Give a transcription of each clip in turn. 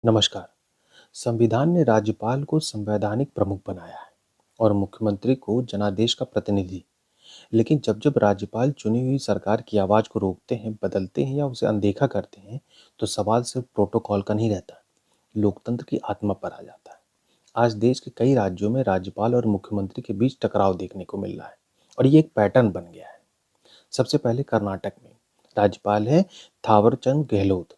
नमस्कार। संविधान ने राज्यपाल को संवैधानिक प्रमुख बनाया है और मुख्यमंत्री को जनादेश का प्रतिनिधि। लेकिन जब जब राज्यपाल चुनी हुई सरकार की आवाज को रोकते हैं, बदलते हैं या उसे अनदेखा करते हैं, तो सवाल सिर्फ प्रोटोकॉल का नहीं रहता, लोकतंत्र की आत्मा पर आ जाता है। आज देश के कई राज्यों में राज्यपाल और मुख्यमंत्री के बीच टकराव देखने को मिल रहा है और ये एक पैटर्न बन गया है। सबसे पहले कर्नाटक में राज्यपाल है थावरचंद गहलोत।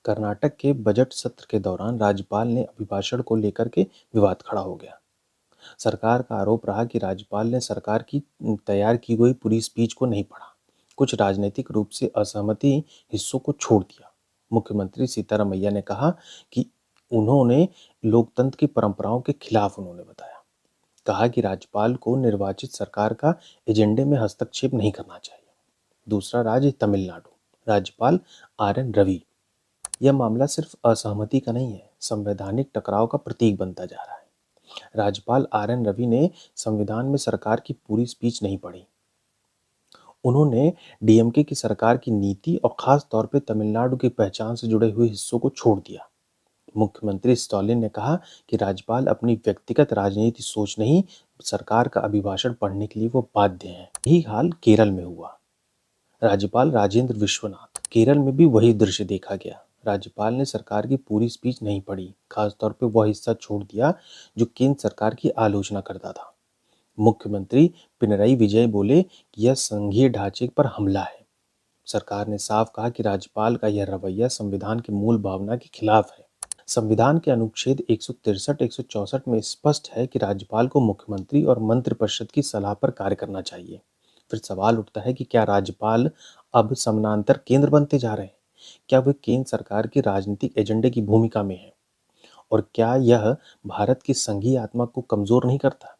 कर्नाटक के बजट सत्र के दौरान राज्यपाल ने अभिभाषण को लेकर के विवाद खड़ा हो गया। सरकार का आरोप रहा कि राज्यपाल ने सरकार की तैयार की गई पूरी स्पीच को नहीं पढ़ा, कुछ राजनीतिक रूप से असहमति हिस्सों को छोड़ दिया। मुख्यमंत्री सीतारमैया ने कहा कि उन्होंने लोकतंत्र की परंपराओं के खिलाफ उन्होंने बताया। कहा कि राज्यपाल को निर्वाचित सरकार का एजेंडे में हस्तक्षेप नहीं करना चाहिए। दूसरा राज्य तमिलनाडु, राज्यपाल आर एन रवि। यह मामला सिर्फ असहमति का नहीं है, संवैधानिक टकराव का प्रतीक बनता जा रहा है। राज्यपाल आर.एन. रवि ने संविधान में सरकार की पूरी स्पीच नहीं पढ़ी। उन्होंने डीएमके की सरकार की नीति और खास तौर पे तमिलनाडु की पहचान से जुड़े हुए हिस्सों को छोड़ दिया। मुख्यमंत्री स्टालिन ने कहा कि राज्यपाल अपनी व्यक्तिगत राजनीति सोच नहीं, सरकार का अभिभाषण पढ़ने के लिए वो बाध्य हैं। यही हाल केरल में हुआ। राज्यपाल राजेंद्र विश्वनाथ, केरल में भी वही दृश्य देखा गया। राज्यपाल ने सरकार की पूरी स्पीच नहीं पढ़ी, खासतौर पे वह हिस्सा छोड़ दिया जो केंद्र सरकार की आलोचना करता था। मुख्यमंत्री पिनरई विजय बोले कि यह संघीय ढांचे पर हमला है। सरकार ने साफ कहा कि राज्यपाल का यह रवैया संविधान की मूल भावना के खिलाफ है। संविधान के अनुच्छेद 163, 164 में स्पष्ट है कि राज्यपाल को मुख्यमंत्री और मंत्रिपरिषद की सलाह पर कार्य करना चाहिए। फिर सवाल उठता है कि क्या राज्यपाल अब समानांतर केंद्र बनते जा रहे हैं? क्या वे केंद्र सरकार के राजनीतिक एजेंडे की भूमिका में है? और क्या यह भारत की संघीय आत्मा को कमजोर नहीं करता?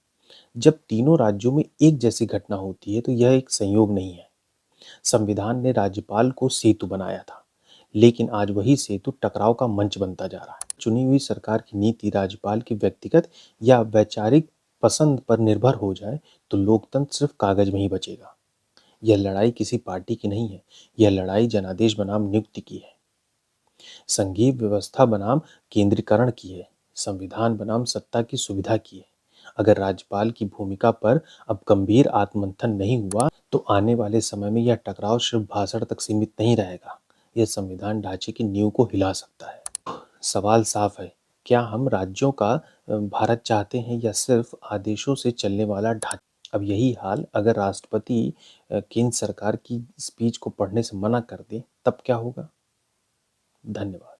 जब तीनों राज्यों में एक जैसी घटना होती है तो यह एक संयोग नहीं है। संविधान ने राज्यपाल को सेतु बनाया था, लेकिन आज वही सेतु टकराव का मंच बनता जा रहा है। चुनी हुई सरकार की नीति राज्यपाल की व्यक्तिगत या वैचारिक पसंद पर निर्भर हो जाए तो लोकतंत्र सिर्फ कागज में ही बचेगा। यह लड़ाई किसी पार्टी की नहीं है, यह लड़ाई जनादेश बनाम नियुक्ति की है, संघीय व्यवस्था बनाम केंद्रीकरण की है, संविधान बनाम सत्ता की सुविधा की है। अगर राज्यपाल की भूमिका पर अब गंभीर आत्ममंथन नहीं हुआ तो आने वाले समय में यह टकराव सिर्फ भाषण तक सीमित नहीं रहेगा, यह संविधान ढांचे की नींव को हिला सकता है। सवाल साफ है, क्या हम राज्यों का भारत चाहते हैं या सिर्फ आदेशों से चलने वाला ढांचा? अब यही हाल अगर राष्ट्रपति केंद्र सरकार की स्पीच को पढ़ने से मना कर दे, तब क्या होगा? धन्यवाद।